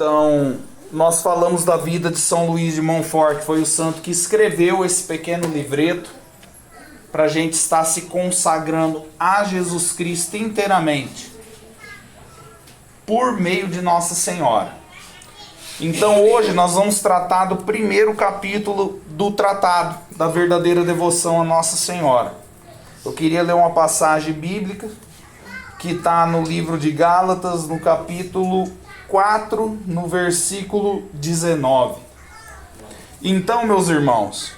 Então, nós falamos da vida de São Luís de Montfort, que foi o santo que escreveu esse pequeno livreto para a gente estar se consagrando a Jesus Cristo inteiramente, por meio de Nossa Senhora. Então hoje nós vamos tratar do primeiro capítulo do tratado da verdadeira devoção a Nossa Senhora. Eu queria ler uma passagem bíblica que está no livro de Gálatas, no capítulo 4, no versículo 19. Então, meus irmãos,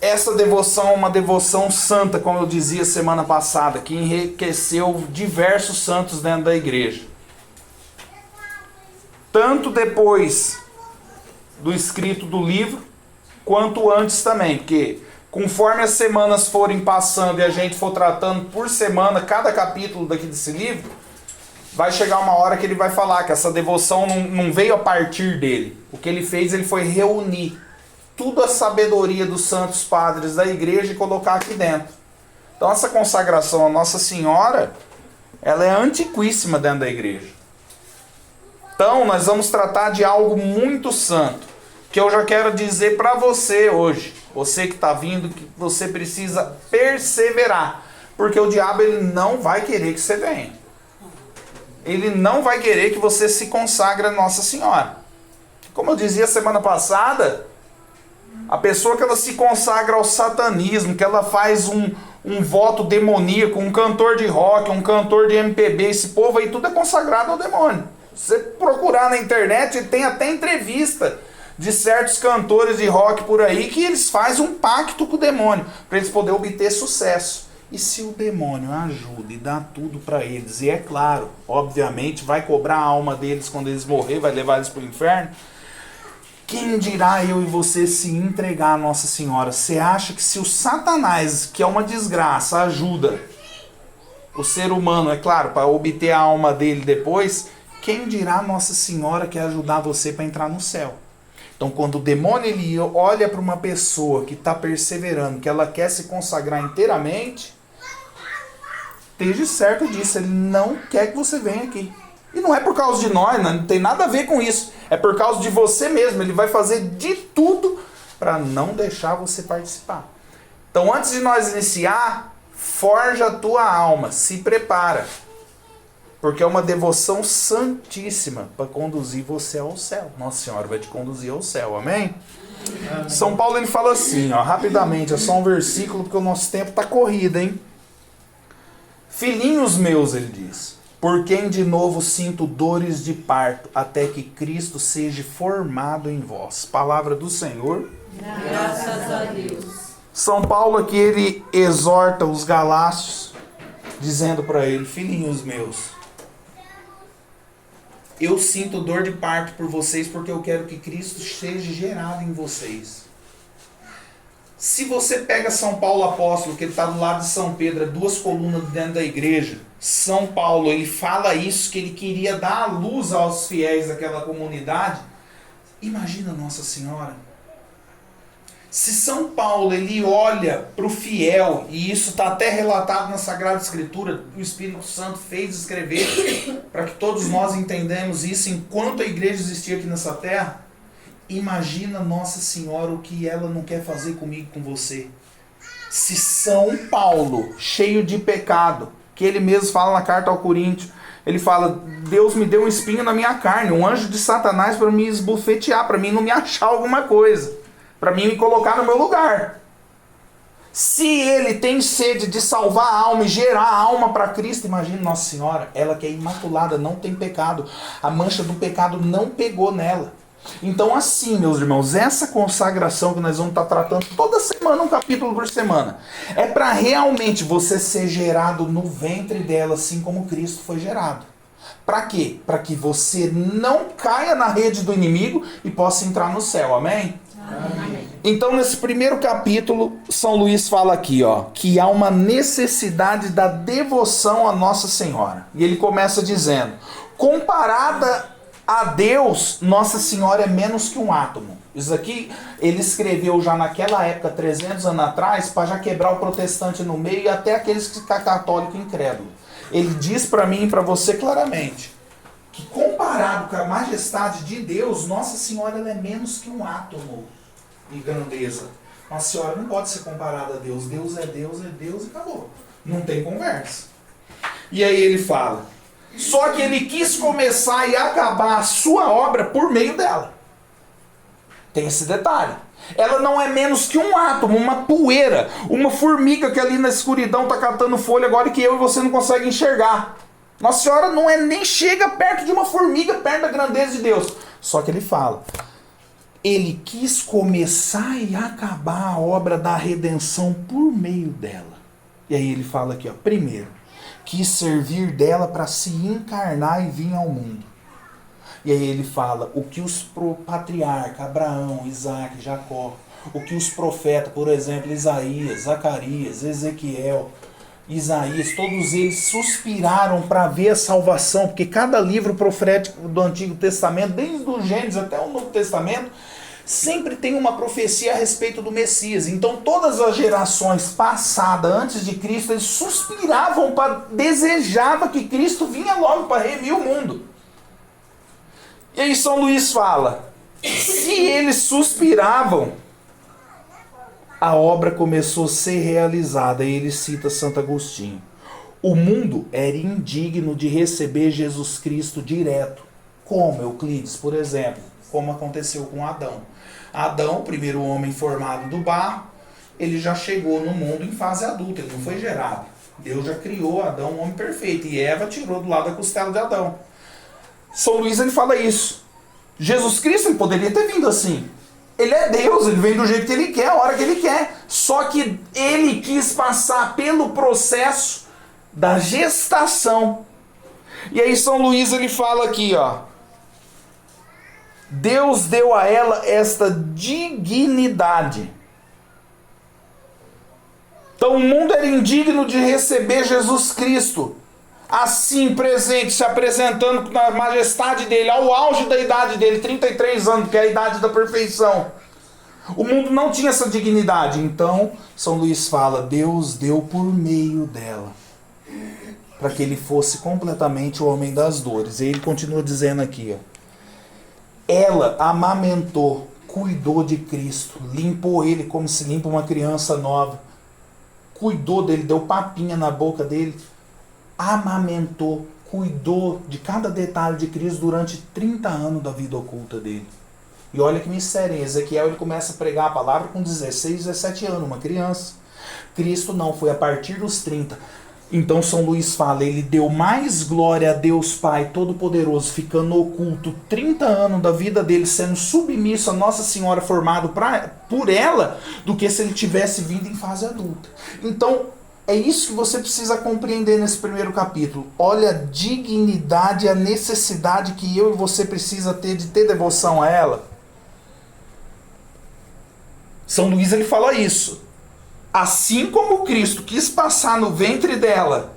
essa devoção é uma devoção santa, como eu dizia semana passada, que enriqueceu diversos santos dentro da igreja. Tanto depois do escrito do livro, quanto antes também, porque conforme as semanas forem passando e a gente for tratando por semana cada capítulo daqui desse livro, vai chegar uma hora que ele vai falar que essa devoção não veio a partir dele. O que ele fez, ele foi reunir toda a sabedoria dos santos padres da igreja e colocar aqui dentro. Então essa consagração a Nossa Senhora, ela é antiquíssima dentro da igreja. Então nós vamos tratar de algo muito santo, que eu já quero dizer para você hoje, você que está vindo, que você precisa perseverar, porque o diabo ele não vai querer que você venha. Ele não vai querer que você se consagre a Nossa Senhora. Como eu dizia semana passada, a pessoa que ela se consagra ao satanismo, que ela faz um voto demoníaco, um cantor de rock, um cantor de MPB, esse povo aí tudo é consagrado ao demônio. Você procurar na internet, tem até entrevista de certos cantores de rock por aí que eles fazem um pacto com o demônio para eles poderem obter sucesso. E se o demônio ajuda e dá tudo para eles, e é claro, obviamente vai cobrar a alma deles quando eles morrer, vai levar eles para o inferno, quem dirá eu e você se entregar a Nossa Senhora? Você acha que se o Satanás, que é uma desgraça, ajuda o ser humano, é claro, para obter a alma dele depois, quem dirá Nossa Senhora que ajudar você para entrar no céu? Então quando o demônio ele olha para uma pessoa que está perseverando, que ela quer se consagrar inteiramente, esteja certo disso, ele não quer que você venha aqui. E não é por causa de nós, não tem nada a ver com isso. É por causa de você mesmo. Ele vai fazer de tudo para não deixar você participar. Então antes de nós iniciar, forja a tua alma, se prepara. Porque é uma devoção santíssima para conduzir você ao céu. Nossa Senhora vai te conduzir ao céu, amém? Amém. São Paulo ele fala assim, ó, rapidamente, é só um versículo porque o nosso tempo está corrido, hein? Filhinhos meus, ele diz, por quem de novo sinto dores de parto, até que Cristo seja formado em vós. Palavra do Senhor. Graças a Deus. São Paulo aqui ele exorta os galácios, dizendo para ele, filhinhos meus, eu sinto dor de parto por vocês porque eu quero que Cristo seja gerado em vocês. Se você pega São Paulo apóstolo, que ele está do lado de São Pedro, duas colunas dentro da igreja, São Paulo, ele fala isso, que ele queria dar a luz aos fiéis daquela comunidade. Imagina Nossa Senhora. Se São Paulo ele olha para o fiel, e isso está até relatado na Sagrada Escritura, o Espírito Santo fez escrever para que todos nós entendamos isso enquanto a igreja existia aqui nessa terra. Imagina Nossa Senhora o que ela não quer fazer comigo, com você. Se São Paulo, cheio de pecado, que ele mesmo fala na carta ao Coríntios, ele fala, Deus me deu um espinho na minha carne, um anjo de Satanás para me esbofetear, para mim não me achar alguma coisa, para mim me colocar no meu lugar. Se ele tem sede de salvar a alma e gerar a alma para Cristo, imagine Nossa Senhora, ela que é imaculada, não tem pecado, a mancha do pecado não pegou nela. Então assim, meus irmãos, essa consagração que nós vamos estar tratando toda semana, um capítulo por semana, é para realmente você ser gerado no ventre dela, assim como Cristo foi gerado. Para quê? Para que você não caia na rede do inimigo e possa entrar no céu, amém? Amém. Então nesse primeiro capítulo, São Luís fala aqui, ó, que há uma necessidade da devoção a Nossa Senhora. E ele começa dizendo, comparada a Deus, Nossa Senhora é menos que um átomo. Isso aqui ele escreveu já naquela época, 300 anos atrás, para já quebrar o protestante no meio e até aqueles que ficam católicos incrédulos. Ele diz para mim e para você claramente, que comparado com a majestade de Deus, Nossa Senhora ela é menos que um átomo de grandeza. Nossa Senhora não pode ser comparada a Deus. Deus é Deus e acabou. Não tem conversa. E aí ele fala, só que ele quis começar e acabar a sua obra por meio dela. Tem esse detalhe. Ela não é menos que um átomo, uma poeira, uma formiga que ali na escuridão está catando folha agora e que eu e você não conseguem enxergar. Nossa Senhora não é nem chega perto de uma formiga, perto da grandeza de Deus. Só que ele fala, ele quis começar e acabar a obra da redenção por meio dela. E aí ele fala aqui, ó, primeiro, quis servir dela para se encarnar e vir ao mundo. E aí ele fala o que os patriarcas, Abraão, Isaac, Jacó, o que os profetas, por exemplo, Isaías, Zacarias, Ezequiel, Isaías, todos eles suspiraram para ver a salvação, porque cada livro profético do Antigo Testamento, desde o Gênesis até o Novo Testamento, sempre tem uma profecia a respeito do Messias. Então todas as gerações passadas, antes de Cristo, eles suspiravam, desejavam que Cristo vinha logo para remir o mundo. E aí São Luís fala, se eles suspiravam, a obra começou a ser realizada. E ele cita Santo Agostinho. O mundo era indigno de receber Jesus Cristo direto. Como Euclides, por exemplo, como aconteceu com Adão. Adão, o primeiro homem formado do barro, ele já chegou no mundo em fase adulta, ele não foi gerado. Deus já criou Adão, um homem perfeito, e Eva tirou do lado da costela de Adão. São Luís ele fala isso. Jesus Cristo ele poderia ter vindo assim. Ele é Deus, ele vem do jeito que ele quer, a hora que ele quer. Só que ele quis passar pelo processo da gestação. E aí São Luís ele fala aqui, ó. Deus deu a ela esta dignidade. Então o mundo era indigno de receber Jesus Cristo. Assim, presente, se apresentando na majestade dele, ao auge da idade dele, 33 anos, que é a idade da perfeição. O mundo não tinha essa dignidade. Então, São Luís fala, Deus deu por meio dela, para que ele fosse completamente o homem das dores. E ele continua dizendo aqui, ó. Ela amamentou, cuidou de Cristo, limpou ele como se limpa uma criança nova, cuidou dele, deu papinha na boca dele, amamentou, cuidou de cada detalhe de Cristo durante 30 anos da vida oculta dele. E olha que mistério, em Ezequiel ele começa a pregar a palavra com 16, 17 anos, uma criança. Cristo não, foi a partir dos 30. Então São Luís fala, ele deu mais glória a Deus Pai Todo-Poderoso, ficando oculto 30 anos da vida dele, sendo submisso a Nossa Senhora, formado por ela, do que se ele tivesse vindo em fase adulta. Então, é isso que você precisa compreender nesse primeiro capítulo. Olha a dignidade, a necessidade que eu e você precisa ter de ter devoção a ela. São Luís ele fala isso. Assim como Cristo quis passar no ventre dela,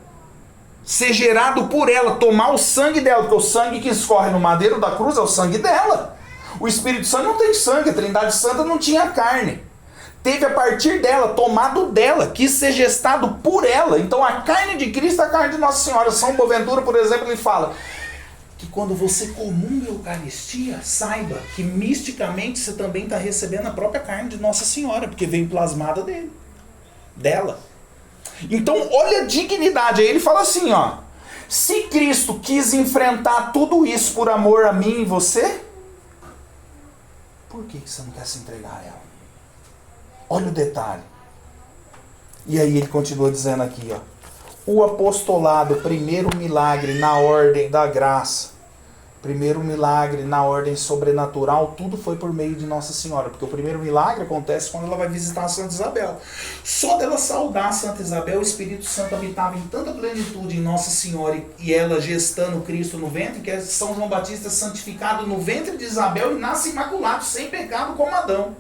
ser gerado por ela, tomar o sangue dela, porque o sangue que escorre no madeiro da cruz é o sangue dela. O Espírito Santo não tem sangue, a Trindade Santa não tinha carne. Teve a partir dela, tomado dela, quis ser gestado por ela. Então a carne de Cristo é a carne de Nossa Senhora. São Boaventura, por exemplo, ele fala que quando você comunga a Eucaristia, saiba que misticamente você também está recebendo a própria carne de Nossa Senhora, porque vem plasmada dela. Então olha a dignidade. Aí ele fala assim, ó. Se Cristo quis enfrentar tudo isso por amor a mim e você, por que você não quer se entregar a ela? Olha o detalhe. E aí ele continua dizendo aqui, ó. O apostolado, primeiro milagre na ordem da graça, primeiro milagre na ordem sobrenatural, tudo foi por meio de Nossa Senhora, porque o primeiro milagre acontece quando ela vai visitar a Santa Isabel. Só dela saudar a Santa Isabel, o Espírito Santo habitava em tanta plenitude em Nossa Senhora, e ela gestando Cristo no ventre, que São João Batista é santificado no ventre de Isabel e nasce imaculado, sem pecado como Adão.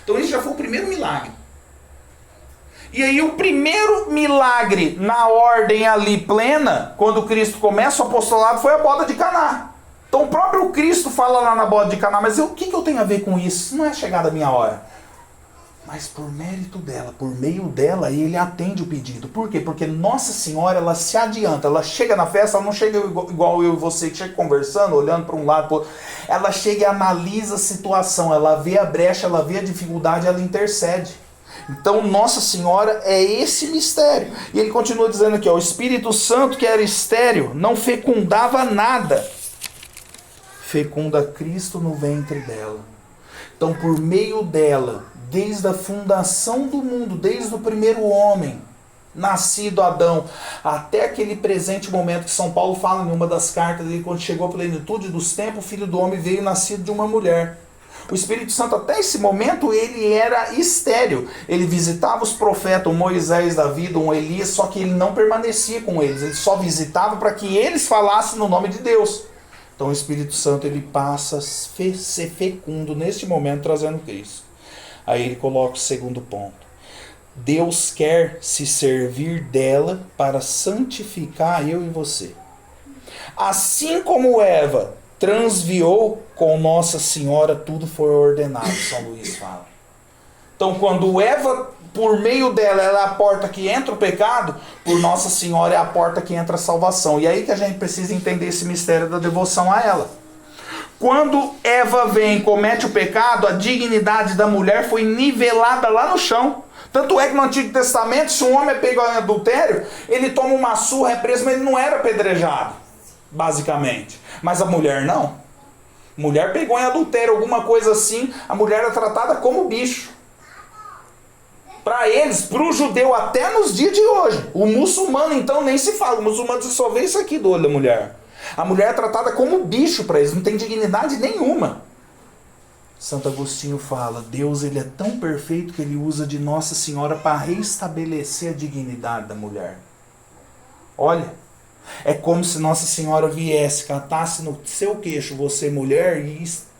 Então esse já foi o primeiro milagre. E aí o primeiro milagre na ordem ali plena, quando Cristo começa o apostolado, foi a boda de Caná. Então o próprio Cristo fala lá na boda de Caná, mas o que eu tenho a ver com isso? Não é chegada a minha hora. Mas por mérito dela, por meio dela, ele atende o pedido. Por quê? Porque Nossa Senhora, ela se adianta, ela chega na festa, ela não chega igual eu e você, que chega conversando, olhando para um lado, pro outro. Ela chega e analisa a situação, ela vê a brecha, ela vê a dificuldade, ela intercede. Então Nossa Senhora é esse mistério. E ele continua dizendo aqui, ó, o Espírito Santo, que era estéril, não fecundava nada. Fecunda Cristo no ventre dela. Então por meio dela, desde a fundação do mundo, desde o primeiro homem, nascido Adão, até aquele presente momento que São Paulo fala em uma das cartas dele, quando chegou a plenitude dos tempos, o Filho do Homem veio nascido de uma mulher. O Espírito Santo, até esse momento, ele era estéril. Ele visitava os profetas, um Moisés da vida, um Elias, só que ele não permanecia com eles. Ele só visitava para que eles falassem no nome de Deus. Então o Espírito Santo, ele passa a ser fecundo neste momento, trazendo Cristo. Aí ele coloca o segundo ponto. Deus quer se servir dela para santificar eu e você. Assim como Eva transviou com Nossa Senhora, tudo foi ordenado, São Luís fala. Então quando Eva, por meio dela, ela é a porta que entra o pecado, por Nossa Senhora é a porta que entra a salvação. E aí que a gente precisa entender esse mistério da devoção a ela. Quando Eva vem e comete o pecado, a dignidade da mulher foi nivelada lá no chão. Tanto é que no Antigo Testamento, se um homem é pego em adultério, ele toma uma surra, é preso, mas ele não era apedrejado, basicamente. Mas a mulher não. Mulher pegou em adultério, alguma coisa assim, a mulher era tratada como bicho. Para eles, para o judeu, até nos dias de hoje. O muçulmano, então, nem se fala. O muçulmano só vê isso aqui do olho da mulher. A mulher é tratada como bicho para eles, não tem dignidade nenhuma. Santo Agostinho fala, Deus ele é tão perfeito que ele usa de Nossa Senhora para restabelecer a dignidade da mulher. Olha, é como se Nossa Senhora viesse, catasse no seu queixo, você mulher,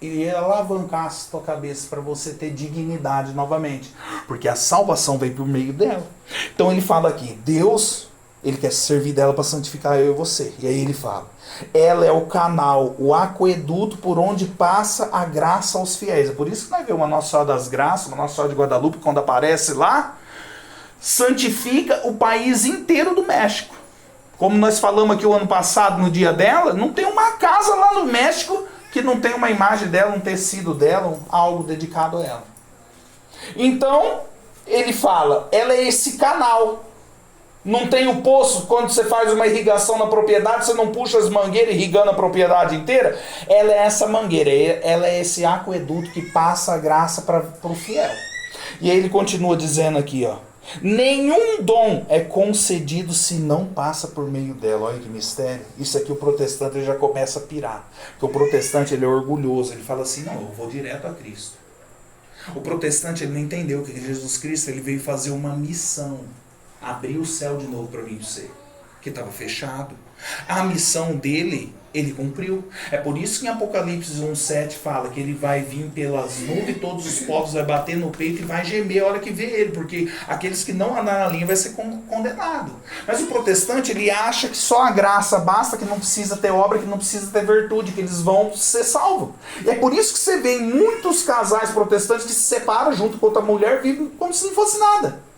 e alavancasse a tua cabeça para você ter dignidade novamente. Porque a salvação vem por meio dela. Então ele fala aqui, Deus, ele quer servir dela para santificar eu e você. E aí ele fala, ela é o canal, o aqueduto por onde passa a graça aos fiéis. É por isso que nós vemos uma Nossa Senhora das Graças, uma Nossa Senhora de Guadalupe, quando aparece lá, santifica o país inteiro do México. Como nós falamos aqui o ano passado, no dia dela, não tem uma casa lá no México que não tem uma imagem dela, um tecido dela, algo dedicado a ela. Então, ele fala, ela é esse canal. Não tem o poço, quando você faz uma irrigação na propriedade, você não puxa as mangueiras irrigando a propriedade inteira? Ela é essa mangueira, ela é esse aqueduto que passa a graça para o fiel. E aí ele continua dizendo aqui, ó, nenhum dom é concedido se não passa por meio dela. Olha que mistério. Isso aqui o protestante ele já começa a pirar. Porque o protestante ele é orgulhoso, ele fala assim, não, eu vou direto a Cristo. O protestante ele não entendeu que Jesus Cristo ele veio fazer uma missão. Abrir o céu de novo para mim e você, que estava fechado. A missão dele, ele cumpriu. É por isso que em Apocalipse 1,7 fala que ele vai vir pelas nuvens, todos os povos vai bater no peito e vai gemer a hora que vê ele, porque aqueles que não andaram na linha vai ser condenado. Mas o protestante, ele acha que só a graça basta, que não precisa ter obra, que não precisa ter virtude, que eles vão ser salvos. E é por isso que você vê em muitos casais protestantes que se separam junto com outra mulher, vivem como se não fosse nada.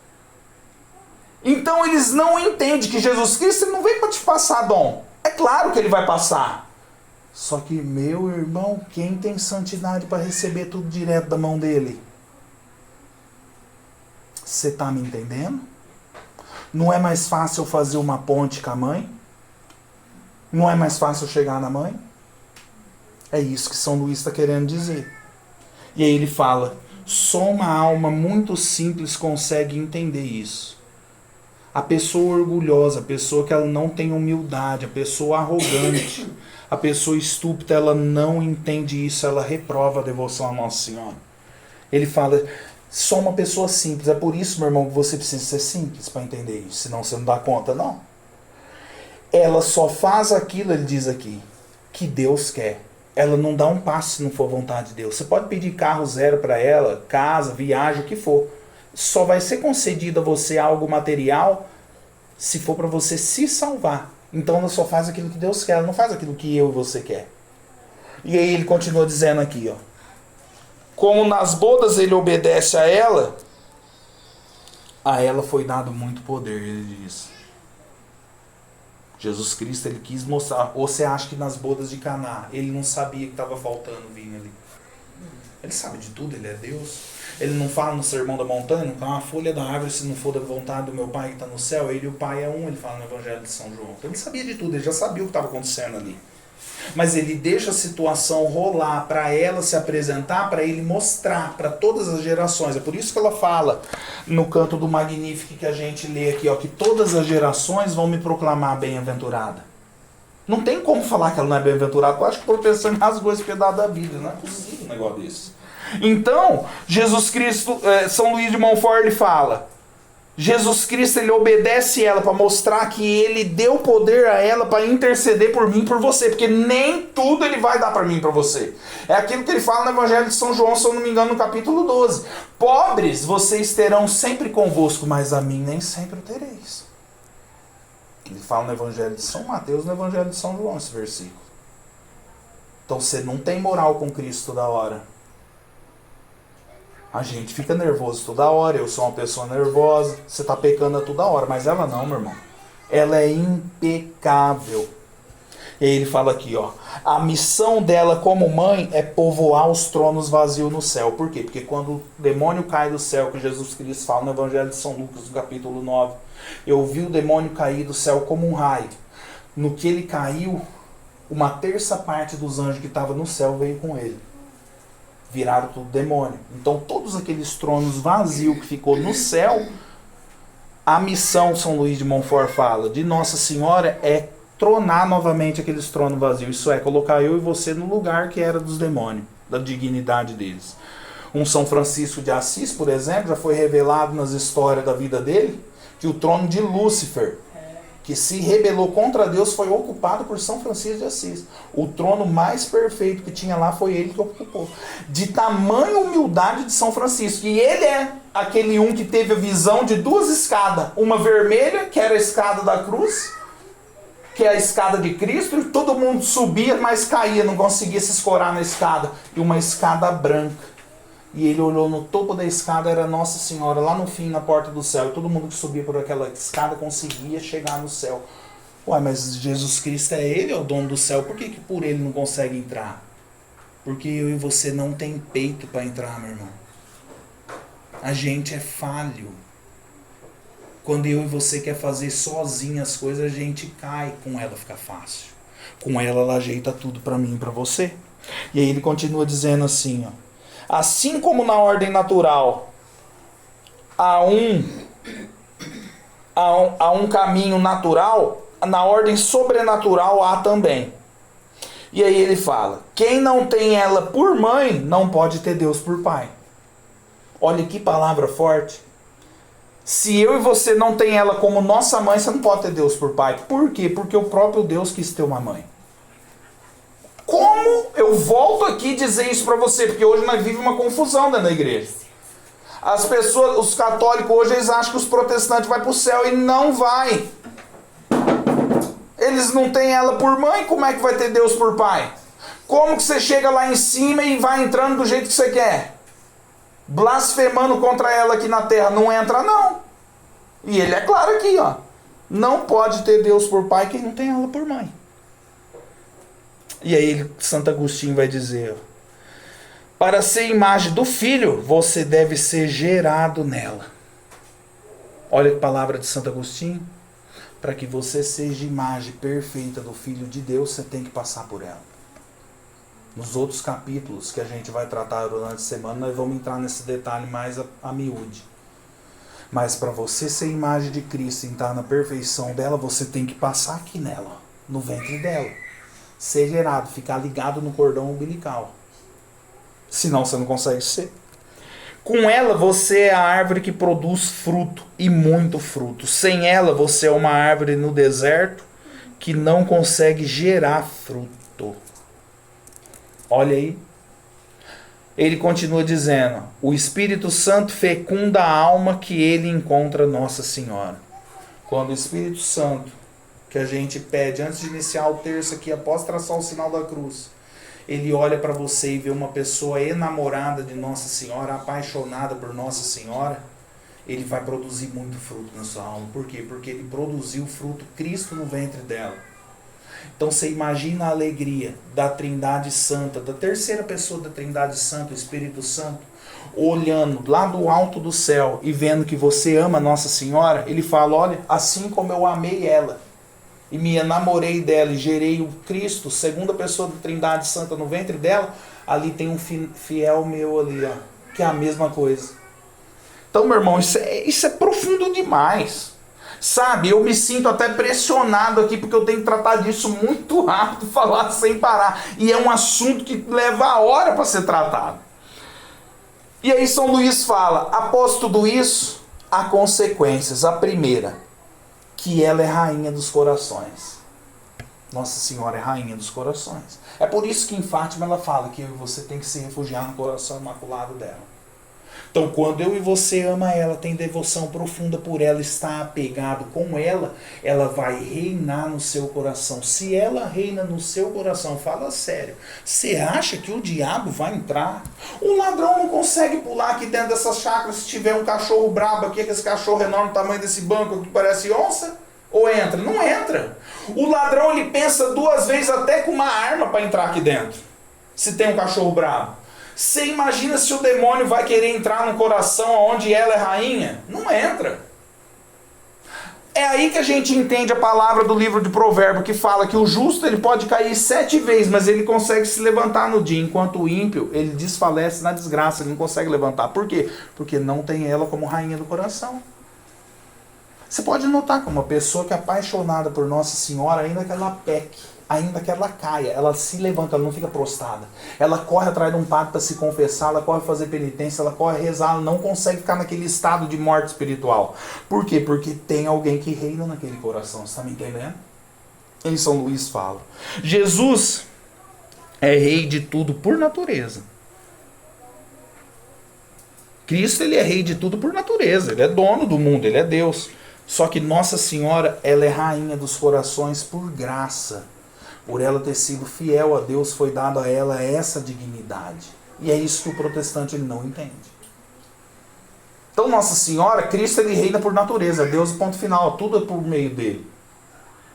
Então eles não entendem que Jesus Cristo não veio para te passar dom. É claro que ele vai passar. Só que, meu irmão, quem tem santidade para receber tudo direto da mão dele? Você está me entendendo? Não é mais fácil fazer uma ponte com a mãe? Não é mais fácil chegar na mãe? É isso que São Luís está querendo dizer. E aí ele fala, só uma alma muito simples consegue entender isso. A pessoa orgulhosa, a pessoa que ela não tem humildade, a pessoa arrogante, a pessoa estúpida, ela não entende isso, ela reprova a devoção a Nossa Senhora. Ele fala, só uma pessoa simples, é por isso, meu irmão, que você precisa ser simples para entender isso, senão você não dá conta, não. Ela só faz aquilo, ele diz aqui, que Deus quer. Ela não dá um passo se não for vontade de Deus. Você pode pedir carro zero para ela, casa, viagem, o que for. Só vai ser concedido a você algo material se for para você se salvar. Então ela só faz aquilo que Deus quer, ela não faz aquilo que eu e você quer. E aí ele continua dizendo aqui, ó, como nas bodas ele obedece a ela, A ela foi dado muito poder, ele diz. Jesus Cristo, ele quis mostrar. Ou você acha que nas bodas de Caná, ele não sabia que estava faltando vinho ali? Ele sabe de tudo, ele é Deus. Ele não fala no Sermão da Montanha, não uma folha da árvore se não for da vontade do meu Pai que está no céu. Ele e o Pai é um, ele fala no Evangelho de São João. Então ele sabia de tudo, ele já sabia o que estava acontecendo ali. Mas ele deixa a situação rolar para ela se apresentar, para ele mostrar para todas as gerações. É por isso que ela fala no canto do Magnífico que a gente lê aqui, ó, que todas as gerações vão me proclamar bem-aventurada. Não tem como falar que ela não é bem-aventurada. Eu acho que por pensar em rasgou esse pedaço da Bíblia. Não é possível um negócio desse. Então, Jesus Cristo, São Luís de Montfort, ele fala, Jesus Cristo, ele obedece ela para mostrar que ele deu poder a ela para interceder por mim e por você, porque nem tudo ele vai dar para mim e para você. É aquilo que ele fala no Evangelho de São João, se eu não me engano, no capítulo 12. Pobres vocês terão sempre convosco, mas a mim nem sempre o tereis. Ele fala no Evangelho de São Mateus, no Evangelho de São João, esse versículo. Então você não tem moral com Cristo toda hora. A gente fica nervoso toda hora, eu sou uma pessoa nervosa, você está pecando a toda hora, mas ela não, meu irmão. Ela é impecável. E aí ele fala aqui, ó, a missão dela como mãe é povoar os tronos vazios no céu. Por quê? Porque quando o demônio cai do céu, que Jesus Cristo fala no Evangelho de São Lucas, no capítulo 9, eu vi o demônio cair do céu como um raio. No que ele caiu, uma terça parte dos anjos que estavam no céu veio com ele. Viraram tudo demônio. Então todos aqueles tronos vazios que ficou no céu, a missão, São Luís de Montfort fala, de Nossa Senhora é tronar novamente aqueles tronos vazios. Isso é, colocar eu e você no lugar que era dos demônios, da dignidade deles. Um São Francisco de Assis, por exemplo, já foi revelado nas histórias da vida dele, que o trono de Lúcifer, que se rebelou contra Deus, foi ocupado por São Francisco de Assis. O trono mais perfeito que tinha lá foi ele que ocupou. De tamanha humildade de São Francisco. E ele é aquele um que teve a visão de duas escadas. Uma vermelha, que era a escada da cruz, que é a escada de Cristo, e todo mundo subia, mas caía, não conseguia se escorar na escada. E uma escada branca. E ele olhou no topo da escada, era Nossa Senhora, lá no fim, na porta do céu. E todo mundo que subia por aquela escada conseguia chegar no céu. Ué, mas Jesus Cristo é ele, é o dono do céu. Por que por ele não consegue entrar? Porque eu e você não tem peito para entrar, meu irmão. A gente é falho. Quando eu e você quer fazer sozinho as coisas, a gente cai. Com ela fica fácil. Com ela ajeita tudo para mim e para você. E aí ele continua dizendo assim, ó. Assim como na ordem natural há um caminho natural, na ordem sobrenatural há também. E aí ele fala, quem não tem ela por mãe, não pode ter Deus por pai. Olha que palavra forte. Se eu e você não tem ela como nossa mãe, você não pode ter Deus por pai. Por quê? Porque o próprio Deus quis ter uma mãe. Como eu volto aqui dizer isso para você? Porque hoje nós vivemos uma confusão dentro da igreja. As pessoas, os católicos hoje, eles acham que os protestantes vão para o céu e não vai. Eles não têm ela por mãe, como é que vai ter Deus por pai? Como que você chega lá em cima e vai entrando do jeito que você quer? Blasfemando contra ela aqui na terra, não entra não. E ele é claro aqui, ó. Não pode ter Deus por pai quem não tem ela por mãe. E aí Santo Agostinho vai dizer, para ser imagem do Filho, você deve ser gerado nela. Olha que palavra de Santo Agostinho. Para que você seja imagem perfeita do Filho de Deus, você tem que passar por ela. Nos outros capítulos que a gente vai tratar durante a semana, nós vamos entrar nesse detalhe mais a miúde. Mas para você ser imagem de Cristo e entrar na perfeição dela, você tem que passar aqui nela, no ventre dela. Ser gerado, ficar ligado no cordão umbilical. Senão você não consegue ser. Com ela você é a árvore que produz fruto, e muito fruto. Sem ela você é uma árvore no deserto que não consegue gerar fruto. Olha aí. Ele continua dizendo, o Espírito Santo fecunda a alma que ele encontra Nossa Senhora. Quando o Espírito Santo, que a gente pede antes de iniciar o terço aqui, após traçar o sinal da cruz, ele olha para você e vê uma pessoa enamorada de Nossa Senhora, apaixonada por Nossa Senhora, ele vai produzir muito fruto na sua alma. Por quê? Porque ele produziu fruto, Cristo no ventre dela. Então você imagina a alegria da Trindade Santa, da terceira pessoa da Trindade Santa, o Espírito Santo, olhando lá do alto do céu e vendo que você ama Nossa Senhora. Ele fala, olha, assim como eu amei ela e me enamorei dela e gerei o Cristo, segunda pessoa da Trindade Santa no ventre dela, ali tem um fiel meu ali, ó, que é a mesma coisa. Então, meu irmão, isso é profundo demais. Sabe, eu me sinto até pressionado aqui, porque eu tenho que tratar disso muito rápido, falar sem parar. E é um assunto que leva a hora para ser tratado. E aí São Luís fala, após tudo isso, há consequências. A primeira, que ela é rainha dos corações. Nossa Senhora é rainha dos corações. É por isso que em Fátima ela fala que eu e você tem que se refugiar no coração imaculado dela. Então, quando eu e você ama ela, tem devoção profunda por ela, está apegado com ela, ela vai reinar no seu coração. Se ela reina no seu coração, fala sério, você acha que o diabo vai entrar? O ladrão não consegue pular aqui dentro dessas chácaras se tiver um cachorro brabo aqui, esse cachorro enorme, tamanho desse banco que parece onça? Ou entra? Não entra. O ladrão, ele pensa duas vezes até com uma arma para entrar aqui dentro, se tem um cachorro brabo. Você imagina se o demônio vai querer entrar no coração onde ela é rainha? Não entra. É aí que a gente entende a palavra do livro de Provérbios, que fala que o justo ele pode cair 7 vezes, mas ele consegue se levantar no dia, enquanto o ímpio ele desfalece na desgraça, ele não consegue levantar. Por quê? Porque não tem ela como rainha do coração. Você pode notar que uma pessoa que é apaixonada por Nossa Senhora, ainda que ela peque, ainda que ela caia, ela se levanta, ela não fica prostrada. Ela corre atrás de um padre para se confessar, ela corre fazer penitência, ela corre rezar, ela não consegue ficar naquele estado de morte espiritual. Por quê? Porque tem alguém que reina naquele coração, você está me entendendo? Em São Luís fala. Jesus é rei de tudo por natureza. Cristo ele é rei de tudo por natureza, ele é dono do mundo, ele é Deus. Só que Nossa Senhora, ela é rainha dos corações por graça. Por ela ter sido fiel a Deus, foi dado a ela essa dignidade. E é isso que o protestante ele não entende. Então Nossa Senhora, Cristo ele reina por natureza, é Deus ponto final, tudo é por meio dele.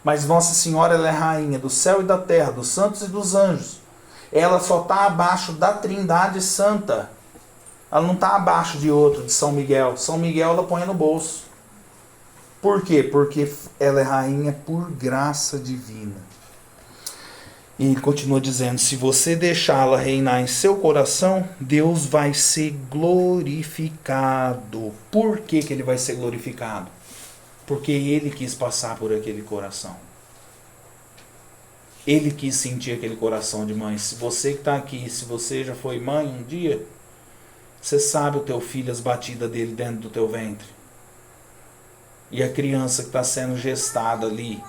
Mas Nossa Senhora ela é rainha do céu e da terra, dos santos e dos anjos. Ela só está abaixo da Trindade Santa. Ela não está abaixo de outro, de São Miguel. São Miguel ela põe no bolso. Por quê? Porque ela é rainha por graça divina. E ele continua dizendo, se você deixá-la reinar em seu coração, Deus vai ser glorificado. Por que que ele vai ser glorificado? Porque ele quis passar por aquele coração. Ele quis sentir aquele coração de mãe. Se você que está aqui, se você já foi mãe um dia, você sabe o teu filho, as batidas dele dentro do teu ventre. E a criança que está sendo gestada ali,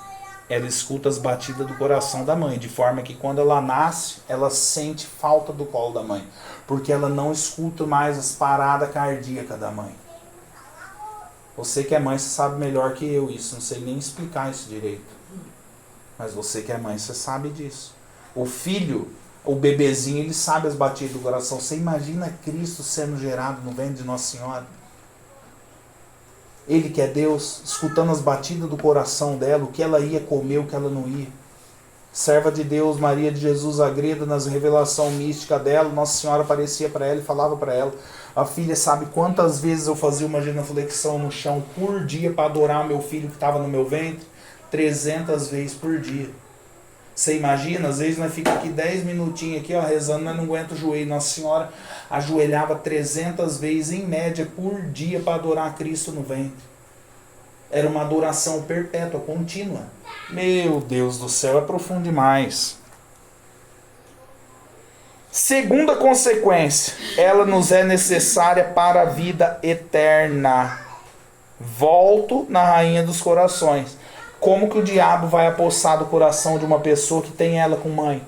ela escuta as batidas do coração da mãe, de forma que quando ela nasce, ela sente falta do colo da mãe, porque ela não escuta mais as paradas cardíacas da mãe. Você que é mãe, você sabe melhor que eu isso, não sei nem explicar isso direito. Mas você que é mãe, você sabe disso. O filho, o bebezinho, ele sabe as batidas do coração. Você imagina Cristo sendo gerado no ventre de Nossa Senhora? Ele que é Deus, escutando as batidas do coração dela, o que ela ia comer, o que ela não ia. Serva de Deus, Maria de Jesus Agreda, nas revelações místicas dela, Nossa Senhora aparecia para ela e falava para ela, a filha sabe quantas vezes eu fazia uma genuflexão no chão por dia para adorar meu filho que estava no meu ventre? 300 vezes por dia. Você imagina, às vezes nós ficamos aqui 10 minutinhos aqui, ó, rezando, mas não aguenta o joelho. Nossa Senhora ajoelhava 300 vezes em média por dia para adorar Cristo no ventre. Era uma adoração perpétua, contínua. Meu Deus do céu, é profundo demais. Segunda consequência, ela nos é necessária para a vida eterna. Volto na rainha dos corações. Como que o diabo vai apossar do coração de uma pessoa que tem ela com mãe?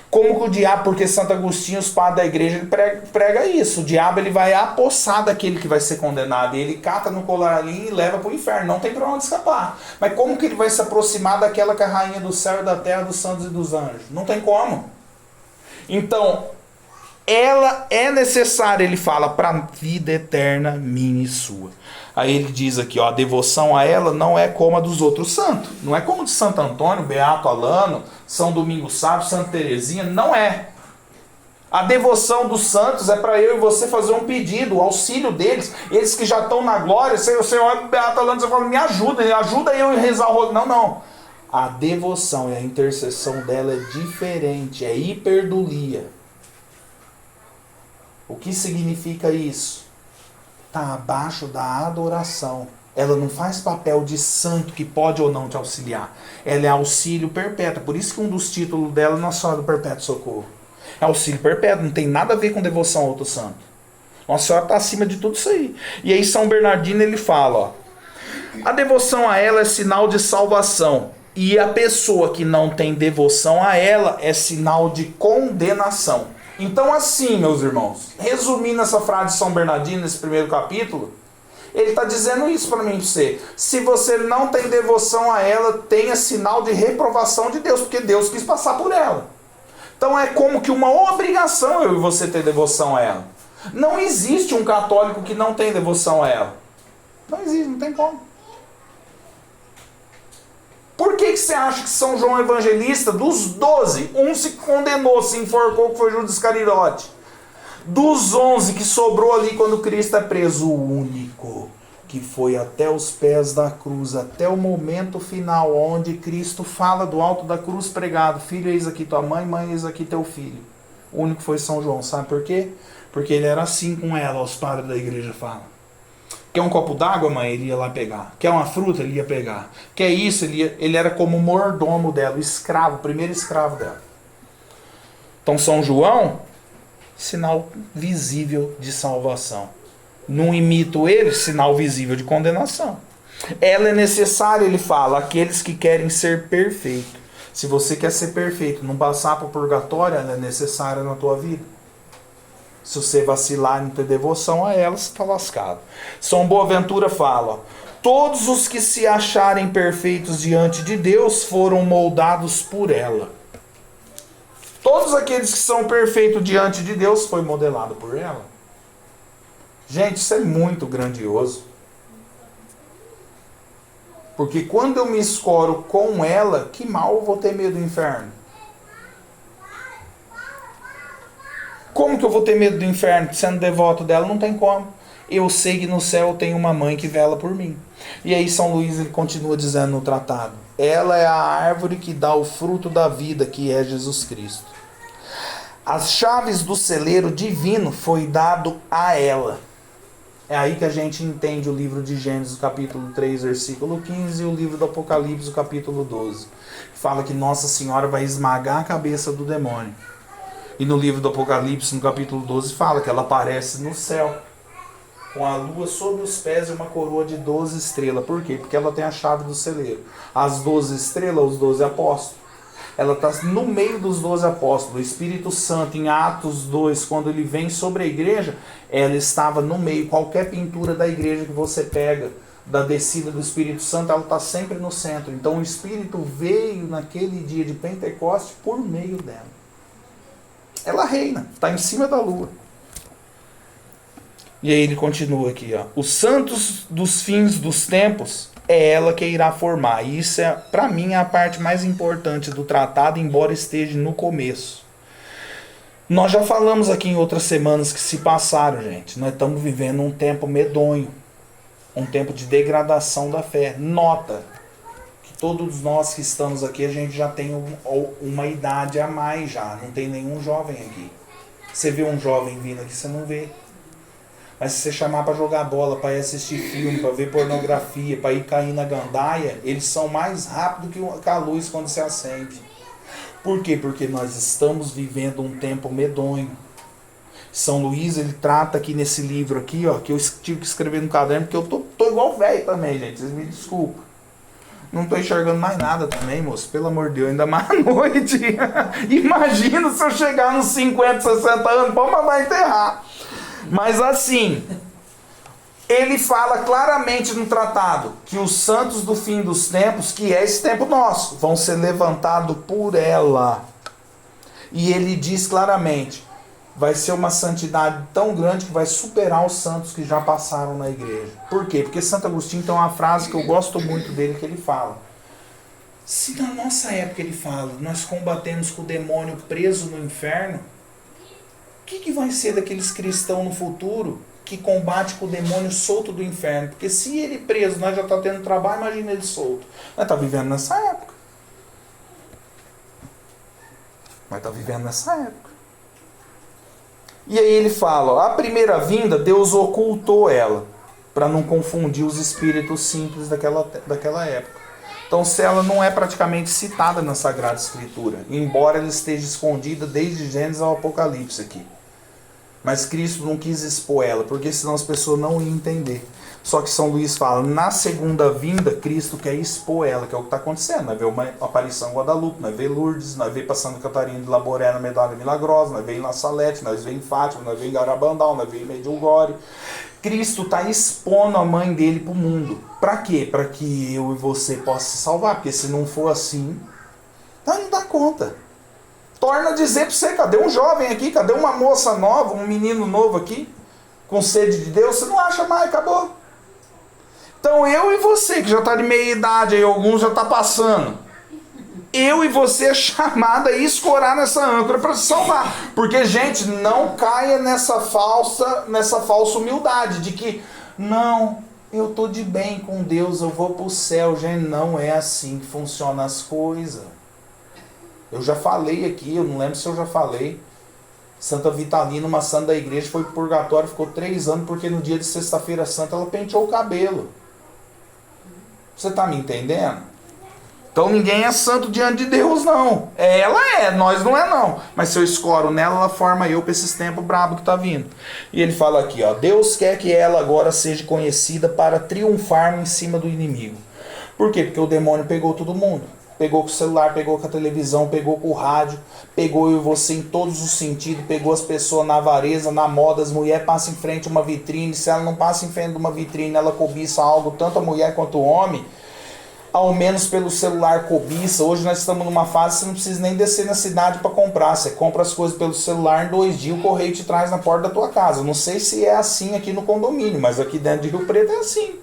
Como que o diabo, porque Santo Agostinho, os padres da igreja, ele prega isso. O diabo ele vai apossar daquele que vai ser condenado. Ele cata no colarinho e leva para o inferno. Não tem para onde escapar. Mas como que ele vai se aproximar daquela que é a rainha do céu e da terra, dos santos e dos anjos? Não tem como. Então, ela é necessária, ele fala, para a vida eterna minha e sua. Aí ele diz aqui, ó, a devoção a ela não é como a dos outros santos. Não é como de Santo Antônio, Beato Alano, São Domingos Sábio, Santa Teresinha. Não é. A devoção dos santos é para eu e você fazer um pedido, o auxílio deles. Eles que já estão na glória, você olha para o Beato Alano e fala, me ajuda eu a rezar o rosário. Não, não. A devoção e a intercessão dela é diferente, é hiperdulia. O que significa isso? Está abaixo da adoração. Ela não faz papel de santo que pode ou não te auxiliar. Ela é auxílio perpétuo. Por isso que um dos títulos dela é Nossa Senhora do Perpétuo Socorro. É auxílio perpétuo, não tem nada a ver com devoção a outro santo. Nossa Senhora está acima de tudo isso aí. E aí São Bernardino ele fala, ó, a devoção a ela é sinal de salvação. E a pessoa que não tem devoção a ela é sinal de condenação. Então assim, meus irmãos, resumindo essa frase de São Bernardino nesse primeiro capítulo, ele está dizendo isso para mim e para você. Se você não tem devoção a ela, tenha sinal de reprovação de Deus, porque Deus quis passar por ela. Então é como que uma obrigação eu e você ter devoção a ela. Não existe um católico que não tem devoção a ela. Não existe, não tem como. Por que você acha que São João Evangelista, dos 12, um se condenou, se enforcou, que foi Judas Iscariote? Dos 11 que sobrou ali quando Cristo é preso, o único que foi até os pés da cruz, até o momento final, onde Cristo fala do alto da cruz pregado, filho, eis aqui tua mãe, mãe, eis aqui teu filho. O único foi São João, sabe por quê? Porque ele era assim com ela, os padres da igreja falam. Quer um copo d'água, mãe? Ele ia lá pegar. Quer uma fruta? Ele ia pegar. Quer isso? Ele era como mordomo dela, o escravo, o primeiro escravo dela. Então São João, sinal visível de salvação. Não imito ele, sinal visível de condenação. Ela é necessária, ele fala, aqueles que querem ser perfeitos. Se você quer ser perfeito, não passar para o purgatório, ela é necessária na tua vida. Se você vacilar e não ter devoção a ela, você está lascado. São Boaventura fala, todos os que se acharem perfeitos diante de Deus foram moldados por ela. Todos aqueles que são perfeitos diante de Deus foi modelado por ela. Gente, isso é muito grandioso. Porque quando eu me escoro com ela, que mal eu vou ter medo do inferno? Como que eu vou ter medo do inferno sendo devoto dela? Não tem como. Eu sei que no céu eu tenho uma mãe que vela por mim. E aí São Luís ele continua dizendo no tratado, ela é a árvore que dá o fruto da vida, que é Jesus Cristo. As chaves do celeiro divino foi dado a ela. É aí que a gente entende o livro de Gênesis, capítulo 3, versículo 15, e o livro do Apocalipse, capítulo 12. Fala que Nossa Senhora vai esmagar a cabeça do demônio. E no livro do Apocalipse, no capítulo 12, fala que ela aparece no céu, com a lua sob os pés e uma coroa de 12 estrelas. Por quê? Porque ela tem a chave do celeiro. As 12 estrelas, os 12 apóstolos. Ela está no meio dos 12 apóstolos. O Espírito Santo, em Atos 2, quando ele vem sobre a igreja, ela estava no meio. Qualquer pintura da igreja que você pega, da descida do Espírito Santo, ela está sempre no centro. Então o Espírito veio naquele dia de Pentecostes por meio dela. Ela reina, está em cima da lua. E aí ele continua aqui, ó. Os santos dos fins dos tempos é ela que irá formar. E isso é, para mim, a parte mais importante do tratado, embora esteja no começo. Nós já falamos aqui em outras semanas que se passaram, gente. Nós estamos vivendo um tempo medonho, um tempo de degradação da fé. Nota que todos nós que estamos aqui, a gente já tem uma idade a mais já. Não tem nenhum jovem aqui. Você vê um jovem vindo aqui, você não vê. Mas se você chamar para jogar bola, para ir assistir filme, para ver pornografia, para ir cair na gandaia, eles são mais rápidos que a luz quando se acende. Por quê? Porque nós estamos vivendo um tempo medonho. São Luís, ele trata aqui nesse livro aqui, ó, que eu tive que escrever no caderno, porque eu tô igual velho também, gente, vocês me desculpem. Não tô enxergando mais nada também, moço, pelo amor de Deus, ainda mais à noite. Imagina se eu chegar nos 50, 60 anos, vamos vai enterrar. Mas assim, ele fala claramente no tratado que os santos do fim dos tempos, que é esse tempo nosso, vão ser levantados por ela. E ele diz claramente, vai ser uma santidade tão grande que vai superar os santos que já passaram na igreja. Por quê? Porque Santo Agostinho tem uma frase que eu gosto muito dele, que ele fala: se na nossa época, ele fala, nós combatemos com o demônio preso no inferno, o que vai ser daqueles cristãos no futuro que combate com o demônio solto do inferno? Porque se ele preso, nós já está tendo trabalho, imagina ele solto. Nós estamos vivendo nessa época. Nós estamos vivendo nessa época. E aí ele fala, ó, a primeira vinda, Deus ocultou ela, para não confundir os espíritos simples daquela época. Então, se ela não é praticamente citada na Sagrada Escritura, embora ela esteja escondida desde Gênesis ao Apocalipse aqui. Mas Cristo não quis expor ela, porque senão as pessoas não iam entender. Só que São Luís fala, na segunda vinda, Cristo quer expor ela, que é o que está acontecendo. Nós vemos uma aparição em Guadalupe, nós vemos Lourdes, nós vemos Santa Catarina de Laboré na Medalha Milagrosa, nós vemos La Salete, nós vemos Fátima, nós vemos Garabandal, nós vemos Medjugorje. Cristo está expondo a mãe dele para o mundo. Para quê? Para que eu e você possam se salvar. Porque se não for assim, não dá conta. Torna a dizer para você, cadê um jovem aqui? Cadê uma moça nova, um menino novo aqui? Com sede de Deus? Você não acha mais, acabou. Então eu e você, que já está de meia idade, aí alguns já está passando. Eu e você é chamado a escorar nessa âncora para se salvar. Porque, gente, não caia nessa falsa humildade de que, não, eu estou de bem com Deus, eu vou para o céu. Gente, não é assim que funcionam as coisas. Eu já falei aqui, eu não lembro se eu já falei. Santa Vitalina, uma santa da igreja, foi para o purgatório, ficou 3 anos, porque no dia de Sexta-feira Santa ela penteou o cabelo. Você está me entendendo? Então ninguém é santo diante de Deus, não. Ela é, nós não é não. Mas se eu escoro nela, ela forma eu para esses tempos brabos que tá vindo. E ele fala aqui, ó, Deus quer que ela agora seja conhecida para triunfar em cima do inimigo. Por quê? Porque o demônio pegou todo mundo. Pegou com o celular, pegou com a televisão, pegou com o rádio, pegou eu e você em todos os sentidos, pegou as pessoas na avareza, na moda, as mulheres passam em frente a uma vitrine, se ela não passa em frente a uma vitrine, ela cobiça algo, tanto a mulher quanto o homem, ao menos pelo celular cobiça. Hoje nós estamos numa fase que você não precisa nem descer na cidade para comprar. Você compra as coisas pelo celular, em 2 dias o correio te traz na porta da tua casa. Não sei se é assim aqui no condomínio, mas aqui dentro de Rio Preto é assim.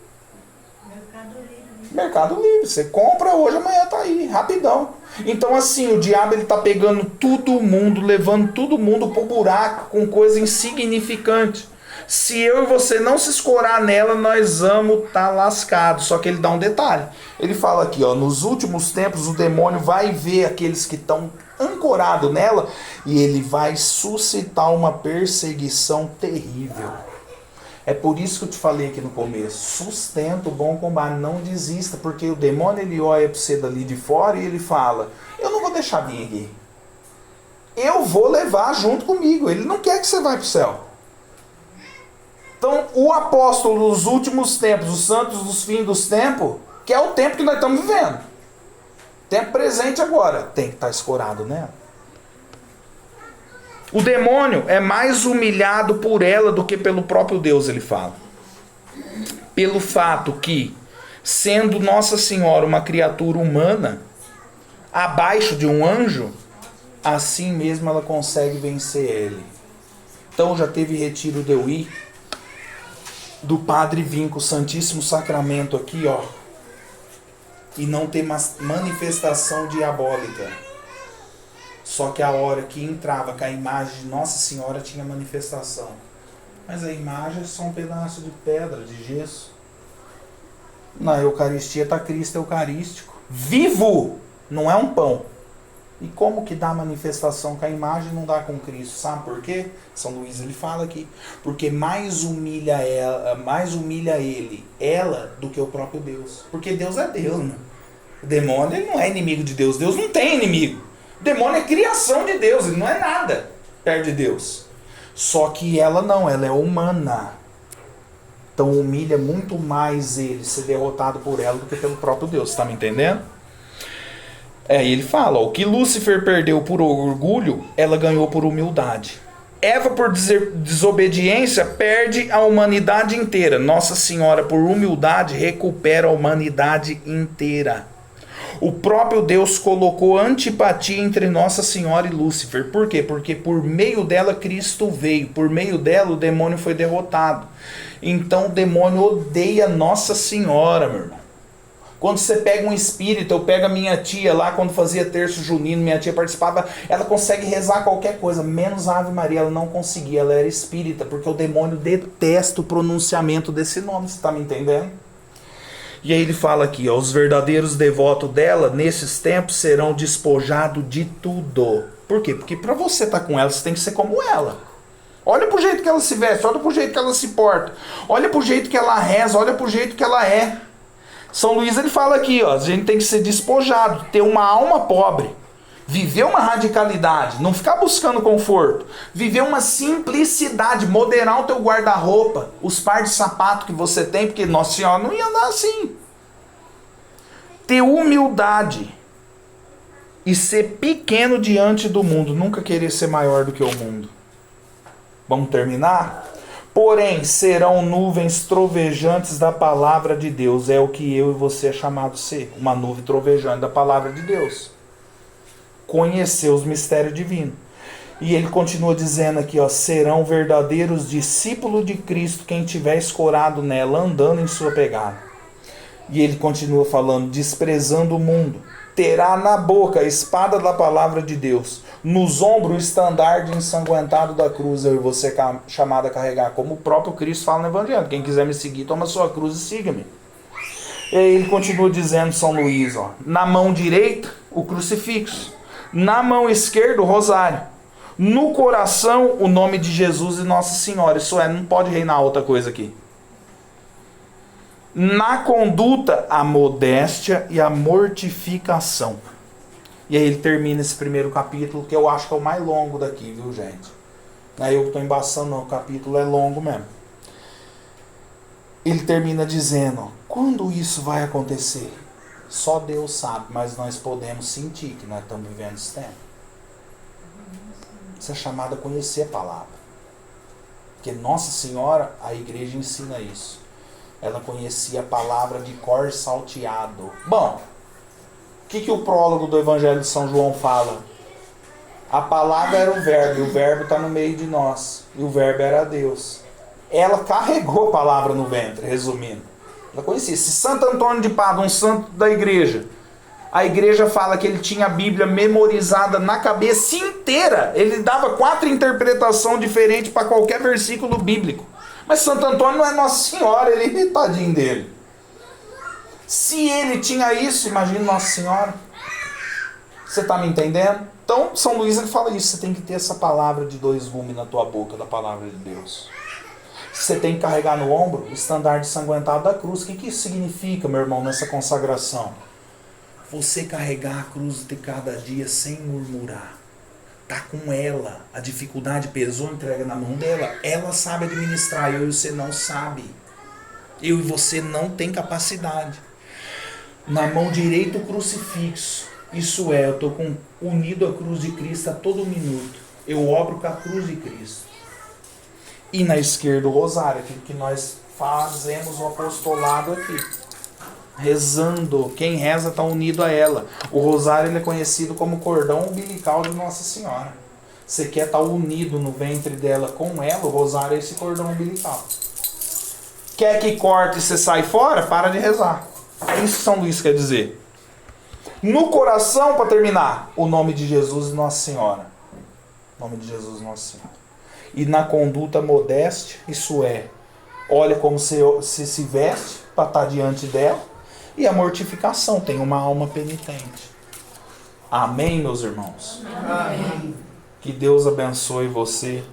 Mercado Livre. Você compra hoje, amanhã tá aí, rapidão. Então assim, o diabo ele tá pegando todo mundo, levando todo mundo pro buraco com coisa insignificante. Se eu e você não se escorar nela, nós vamos estar lascados. Só que ele dá um detalhe. Ele fala aqui, ó, nos últimos tempos o demônio vai ver aqueles que estão ancorados nela e ele vai suscitar uma perseguição terrível. É por isso que eu te falei aqui no começo. Sustenta o bom combate, não desista, porque o demônio ele olha para você dali de fora e ele fala, eu não vou deixar vir aqui. Eu vou levar junto comigo. Ele não quer que você vá para o céu. Então, o apóstolo dos últimos tempos, os santos dos fins dos tempos, que é o tempo que nós estamos vivendo. Tempo presente agora, tem que estar escorado nela. O demônio é mais humilhado por ela do que pelo próprio Deus, ele fala. Pelo fato que, sendo Nossa Senhora uma criatura humana, abaixo de um anjo, assim mesmo ela consegue vencer ele. Então já teve retiro de eu ir, do padre vir com o Santíssimo Sacramento aqui, ó, e não ter manifestação diabólica. Só que a hora que entrava com a imagem de Nossa Senhora tinha manifestação. Mas a imagem é só um pedaço de pedra, de gesso. Na Eucaristia está Cristo Eucarístico. Vivo! Não é um pão. E como que dá manifestação com a imagem não dá com Cristo? Sabe por quê? São Luís ele fala aqui. Porque mais humilha ele, ela, do que o próprio Deus. Porque Deus é Deus, né? O demônio ele não é inimigo de Deus. Deus não tem inimigo. O demônio é criação de Deus. Ele não é nada perto de Deus. Só que ela não, ela é humana. Então humilha muito mais ele ser derrotado por ela do que pelo próprio Deus. Está me entendendo? E ele fala, ó, o que Lúcifer perdeu por orgulho, ela ganhou por humildade. Eva, por desobediência, perde a humanidade inteira. Nossa Senhora, por humildade, recupera a humanidade inteira. O próprio Deus colocou antipatia entre Nossa Senhora e Lúcifer. Por quê? Porque por meio dela Cristo veio. Por meio dela o demônio foi derrotado. Então o demônio odeia Nossa Senhora, meu irmão. Quando você pega um espírito, eu pego a minha tia lá, quando fazia terço junino, minha tia participava, ela consegue rezar qualquer coisa, menos a Ave Maria, ela não conseguia, ela era espírita, porque o demônio detesta o pronunciamento desse nome, você está me entendendo? E aí ele fala aqui, ó, os verdadeiros devotos dela, nesses tempos, serão despojados de tudo. Por quê? Porque para você estar com ela, você tem que ser como ela. Olha pro jeito que ela se veste, olha pro jeito que ela se porta, olha pro jeito que ela reza, olha pro jeito que ela é. São Luís ele fala aqui, ó, a gente tem que ser despojado, ter uma alma pobre, viver uma radicalidade, não ficar buscando conforto, viver uma simplicidade, moderar o teu guarda-roupa, os par de sapato que você tem, porque Nossa Senhora não ia andar assim. Ter humildade e ser pequeno diante do mundo, nunca querer ser maior do que o mundo. Vamos terminar? Porém, serão nuvens trovejantes da palavra de Deus. É o que eu e você é chamado a ser. Uma nuvem trovejante da palavra de Deus. Conhecer os mistérios divinos. E ele continua dizendo aqui, ó, serão verdadeiros discípulos de Cristo quem tiver escorado nela, andando em sua pegada. E ele continua falando, desprezando o mundo. Terá na boca a espada da palavra de Deus, nos ombros o estandarte ensanguentado da cruz, eu e você chamado a carregar, como o próprio Cristo fala no Evangelho. Quem quiser me seguir, toma sua cruz e siga-me. E aí ele continua dizendo, São Luís, ó, na mão direita o crucifixo, na mão esquerda o rosário, no coração o nome de Jesus e Nossa Senhora. Isso é, não pode reinar outra coisa aqui. Na conduta, a modéstia e a mortificação. E aí ele termina esse primeiro capítulo, que eu acho que é o mais longo daqui, viu, gente? Não é eu que estou embaçando, não. O capítulo é longo mesmo. Ele termina dizendo, ó, quando isso vai acontecer? Só Deus sabe, mas nós podemos sentir que nós estamos vivendo esse tempo. Isso é chamado a conhecer a palavra. Porque Nossa Senhora, a igreja ensina isso. Ela conhecia a palavra de cor salteado. Bom, o que o prólogo do Evangelho de São João fala? A palavra era o verbo, e o verbo está no meio de nós. E o verbo era Deus. Ela carregou a palavra no ventre, resumindo. Ela conhecia. Se Santo Antônio de Pádua, um santo da igreja, a igreja fala que ele tinha a Bíblia memorizada na cabeça inteira. Ele dava 4 interpretações diferentes para qualquer versículo bíblico. Mas Santo Antônio não é Nossa Senhora, ele tadinho dele. Se ele tinha isso, imagina Nossa Senhora. Você está me entendendo? Então, São Luís ele fala isso, você tem que ter essa palavra de 2 gumes na tua boca, da palavra de Deus. Você tem que carregar no ombro o estandarte ensanguentado da cruz. O que isso significa, meu irmão, nessa consagração? Você carregar a cruz de cada dia sem murmurar. Tá com ela, a dificuldade pesou, entrega na mão dela, ela sabe administrar, eu e você não sabe. Eu e você não tem capacidade. Na mão direita o crucifixo, isso é, eu estou unido à cruz de Cristo a todo minuto, eu obro com a cruz de Cristo. E na esquerda o rosário, aquilo que nós fazemos o apostolado aqui. Rezando, quem reza está unido a ela. O rosário ele é conhecido como cordão umbilical de Nossa Senhora. Você quer estar unido no ventre dela com ela, o rosário é esse cordão umbilical. Quer que corte e você sai fora? Para de rezar. É isso que São Luís quer dizer. No coração, para terminar, o nome de Jesus e Nossa Senhora. O nome de Jesus e Nossa Senhora. E na conduta modéstia, isso é, olha como você se veste para estar diante dela. E a mortificação, tem uma alma penitente. Amém, meus irmãos? Amém. Que Deus abençoe você.